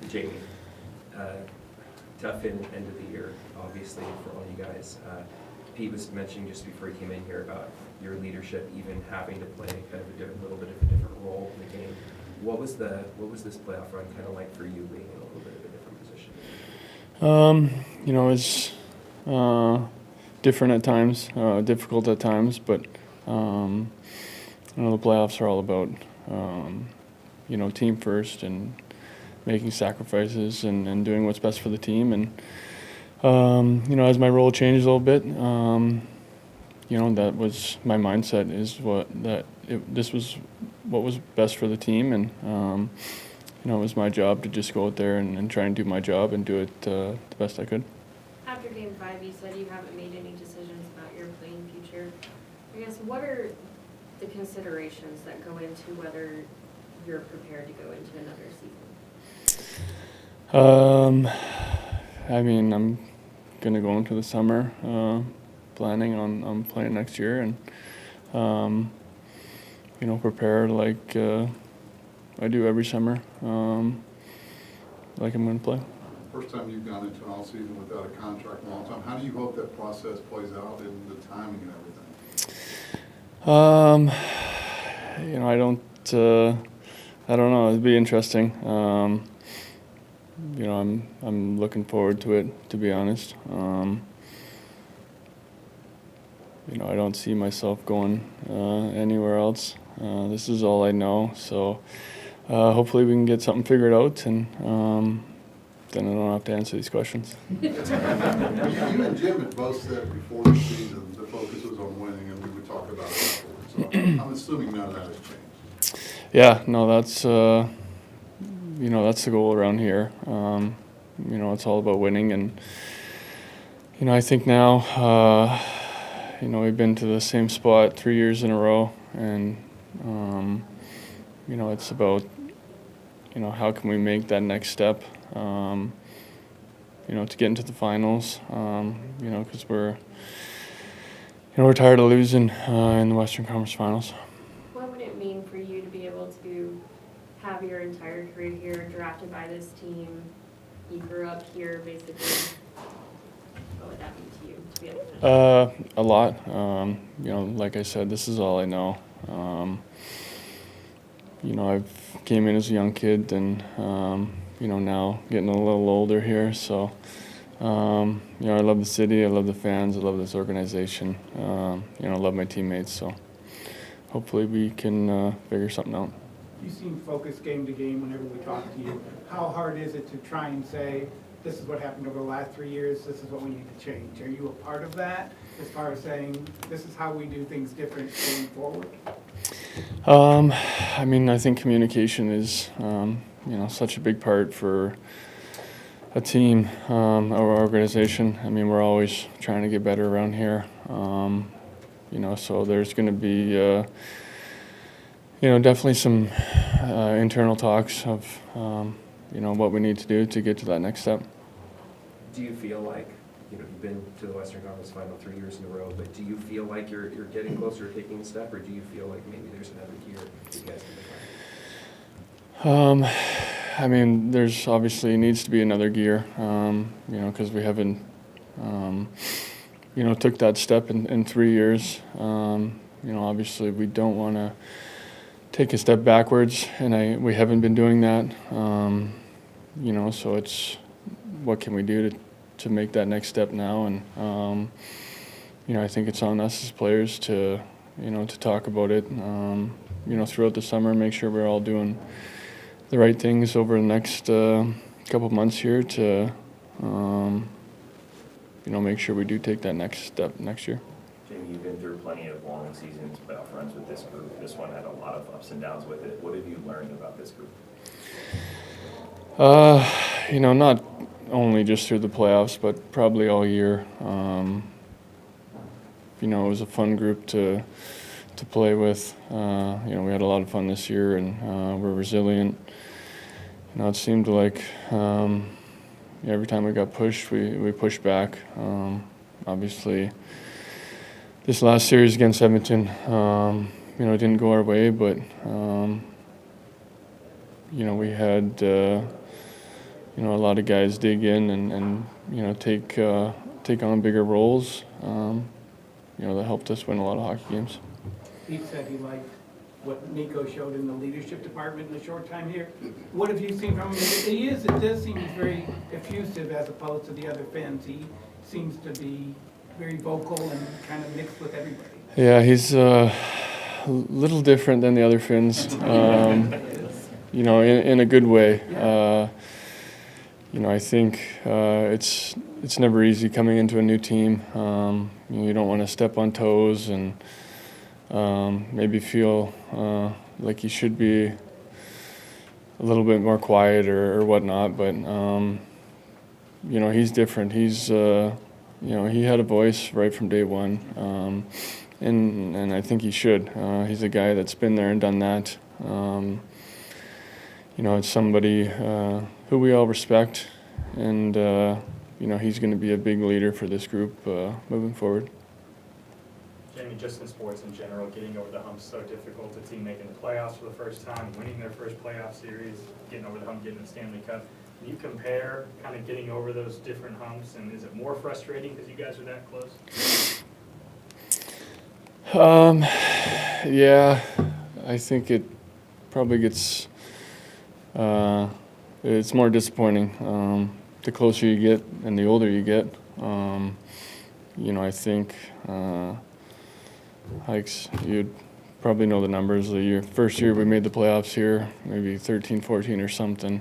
Jamie, tough end of the year, obviously, for all you guys. Pete was mentioning just before he came in here about your leadership, even having to play kind of a little bit of a different role in the game. What was this playoff run kind of like for you, being in a little bit of a different position? It's different at times, difficult at times, but the playoffs are all about team first and making sacrifices and doing what's best for the team. And as my role changed a little bit, that was my mindset, this was what was best for the team, and it was my job to just go out there and try and do my job and do it the best I could. After Game 5, you said you haven't made any decisions about your playing future. I guess, what are the considerations that go into whether you're prepared to go into another season? I'm going to go into the summer planning on playing next year and, prepare like I do every summer, like I'm going to play. First time you've gone into an all-season without a contract in a long time. How do you hope that process plays out and the timing and everything? I don't know. It'd be interesting. I'm looking forward to it, to be honest. I don't see myself going anywhere else. This is all I know, so hopefully we can get something figured out, and then I don't have to answer these questions. You and Jim had both said before the season the focus was on winning, and we would talk about it afterwards. So I'm assuming none of that has changed. Yeah, no, that's the goal around here. It's all about winning, and I think now we've been to the same spot 3 years in a row, and it's about how can we make that next step, to get into the finals, because we're tired of losing in the Western Conference Finals. What would it mean for you to be able to have your entire career here, drafted by this team? You grew up here, basically. What would that mean to you to be able to? A lot. Like I said, this is all I know. I've came in as a young kid, and now getting a little older here. So, I love the city, I love the fans, I love this organization. I love my teammates. So, hopefully we can figure something out. You seem focused game to game whenever we talk to you. How hard is it to try and say, this is what happened over the last 3 years, this is what we need to change? Are you a part of that as far as saying, this is how we do things different going forward? I think communication is, such a big part for a team, our organization. We're always trying to get better around here. So there's going to be, definitely some internal talks of, what we need to do to get to that next step. Do you feel like, you've been to the Western Conference Final 3 years in a row, but do you feel like you're getting closer to taking a step, or do you feel like maybe there's another gear that you guys can define? There's obviously needs to be another gear, because we haven't, took that step in 3 years. Obviously we don't want to take a step backwards, and we haven't been doing that. So it's what can we do to make that next step now, and I think it's on us as players to talk about it, throughout the summer, make sure we're all doing the right things over the next couple of months here to make sure we do take that next step next year. Jamie, you've been through plenty of long seasons, playoff runs with this group. This one had a lot of ups and downs with it. What have you learned about this group? Not only just through the playoffs, but probably all year. It was a fun group to play with. We had a lot of fun this year, and we're resilient. It seemed like every time we got pushed, we pushed back. Obviously, this last series against Edmonton, it didn't go our way, but we had you know, a lot of guys dig in and you know, take on bigger roles. You know, that helped us win a lot of hockey games. Pete said he liked what Nico showed in the leadership department in a short time here. What have you seen from him? It does seem very effusive as opposed to the other Finns. He seems to be very vocal and kind of mixed with everybody. Yeah, he's a little different than the other Finns, you know, in a good way. You know, I think it's never easy coming into a new team. You don't want to step on toes and maybe feel like you should be a little bit more quiet or whatnot. But you know, he's different. He's you know, he had a voice right from day one, and I think he should. He's a guy that's been there and done that. You know, it's somebody who we all respect, and you know, he's going to be a big leader for this group moving forward. Jamie, just in sports in general, getting over the hump is so difficult. A team making the playoffs for the first time, winning their first playoff series, getting over the hump, getting the Stanley Cup. Can you compare kind of getting over those different humps, and is it more frustrating because you guys are that close? Yeah, I think it probably gets, it's more disappointing the closer you get and the older you get. You know, I think Hikes, you'd probably know the numbers. The first year we made the playoffs here, maybe 13, 14 or something.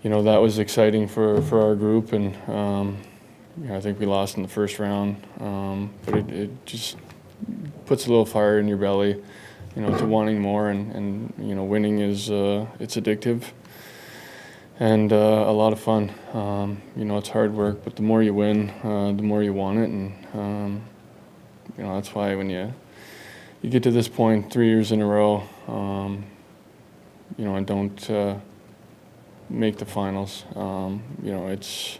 You know, that was exciting for our group, and you know, I think we lost in the first round. But it just puts a little fire in your belly, you know, to wanting more, and you know, winning is it's addictive and a lot of fun. You know, it's hard work, but the more you win, the more you want it, and you know, that's why when you get to this point 3 years in a row, you know, and don't make the finals, you know, it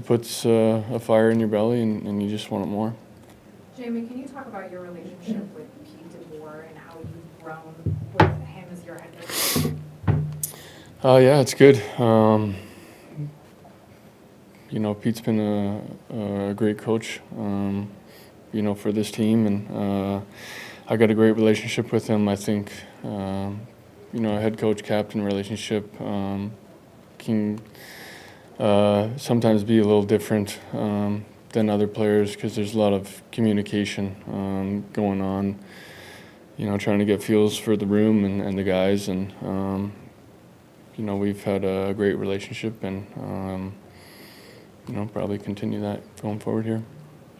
puts a fire in your belly, and you just want it more. Jamie, can you talk about your relationship with Pete DeBoer and how you've grown with him as your head coach? Yeah, it's good. You know, Pete's been a great coach, you know, for this team, and I got a great relationship with him. I think, you know, a head coach captain relationship can sometimes be a little different than other players, because there's a lot of communication going on, you know, trying to get feels for the room and the guys, and you know, we've had a great relationship, and you know, probably continue that going forward here.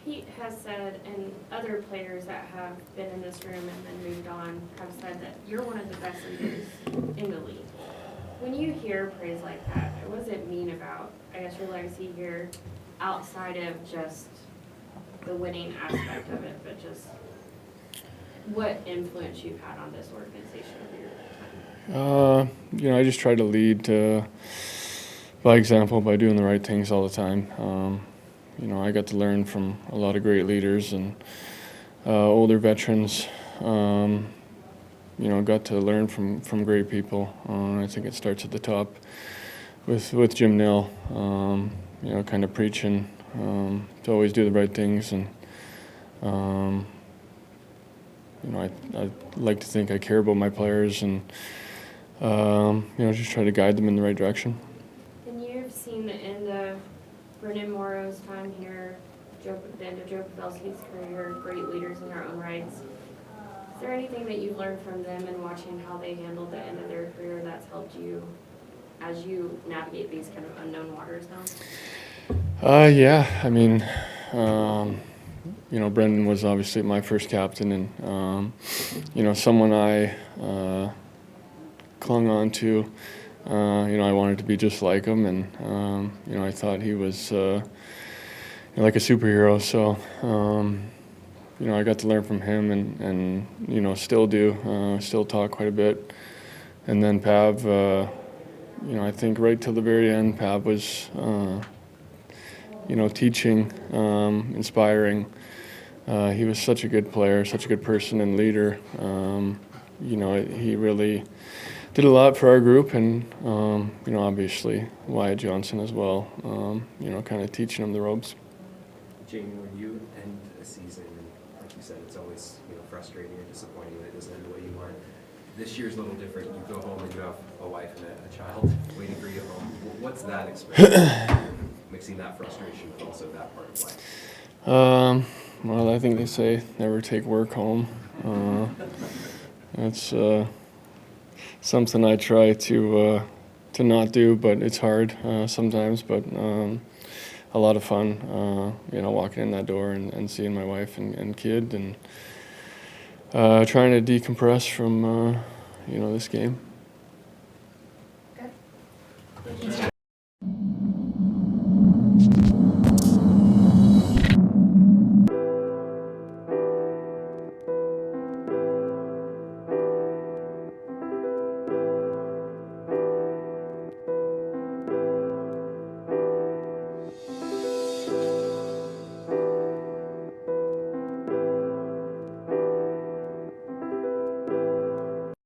Pete has said, and other players that have been in this room and then moved on have said that you're one of the best leaders in the league. When you hear praise like that, what does it mean about, I guess, your legacy here outside of just the winning aspect of it, but just what influence you've had on this organization over your time? You know, I just try to lead by example, by doing the right things all the time. You know, I got to learn from a lot of great leaders and older veterans. You know, got to learn from great people. I think it starts at the top with Jim Nill. You know, kind of preaching to always do the right things, and you know, I like to think I care about my players, and you know, just try to guide them in the right direction. And you've seen the end of Brendan Morrow's time here, the end of Joe Pavelski's career, great leaders in their own rights. Is there anything that you've learned from them and watching how they handled the end of their career that's helped you as you navigate these kind of unknown waters now? Yeah, I mean, you know, Brendan was obviously my first captain, and you know, someone I clung on to. You know, I wanted to be just like him, and you know, I thought he was you know, like a superhero. So you know, I got to learn from him, and you know, still do, still talk quite a bit. And then Pav, you know, I think right till the very end, Pav was you know, teaching, inspiring. He was such a good player, such a good person and leader. You know, he really did a lot for our group, and you know, obviously Wyatt Johnson as well. You know, kind of teaching them the ropes. Jamie, when you end a season, and like you said, it's always, you know, frustrating or disappointing that it doesn't end the way you want. This year's a little different. You go home and you have a wife and a child waiting for you at home. What's that experience? Mixing that frustration with also that part of life. Well, I think they say never take work home. That's something I try to not do, but it's hard sometimes. But a lot of fun, you know, walking in that door and seeing my wife and kid, and trying to decompress from you know, this game.